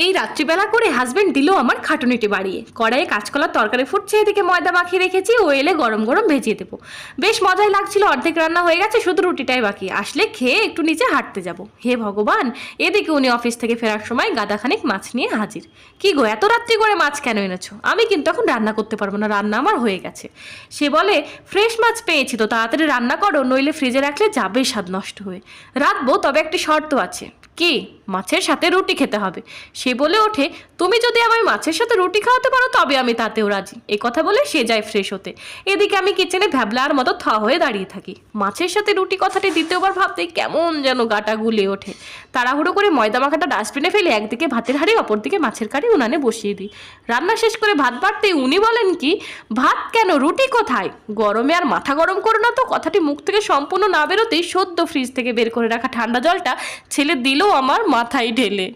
এই রাত্রিবেলা করে হাজবেন্ড দিল আমার খাটুনিটি বাড়িয়ে। কড়াইয়ে কাঁচকলার তরকারি ফুটছে, এদিকে ময়দা মাখিয়ে রেখেছি, ও এলে গরম গরম ভেজিয়ে দেবো। বেশ মজাই লাগছিল। অর্ধেক রান্না হয়ে গেছে, শুধু রুটিটাই বাকি। আসলে খেয়ে একটু নিচে হাঁটতে যাব। হে ভগবান, এদিকে উনি অফিস থেকে ফেরার সময় গাদাখানিক মাছ নিয়ে হাজির। কি গো, এত রাত্রি করে মাছ কেন এনেছো? আমি কিন্তু এখন রান্না করতে পারবো না, রান্না আমার হয়ে গেছে। সে বলে, ফ্রেশ মাছ পেয়েছি তো, তাড়াতাড়ি রান্না করো, নইলে ফ্রিজে রাখলে যাবে স্বাদ নষ্ট হয়ে। রাখবো, তবে একটি শর্ত আছে। কি? মাছের সাথে রুটি খেতে হবে। সে বলে ওঠে, তুমি যদি আমায় মাছের সাথে রুটি খাওয়াতে পারো তবে আমি তাতেও রাজি। এই কথা বলে সে যায় ফ্রেশ হতে। এদিকে আমি কিচেনে ভ্যাবলার মতো থ হয়ে দাঁড়িয়ে থাকি। মাছের সাথে রুটি কথাটি দ্বিতীয়বার ভাবতেই কেমন যেন গাটা গুলে ওঠে। তাড়াহুড়ো করে ময়দা মাখাটা ডাস্টবিনে ফেলে একদিকে ভাতের হাঁড়ি, অপরদিকে মাছের কারি উনানে বসিয়ে দিই। রান্না শেষ করে ভাত বাড়তেই উনি বলেন, কি ভাত কেন, রুটি কোথায়? গরমে আর মাথা গরম করো না তো। কথাটি মুখ থেকে সম্পূর্ণ না বেরোতেই সদ্য ফ্রিজ থেকে বের করে রাখা ঠান্ডা জলটা ছেলে দিল আমার মাথায় ঢেলে।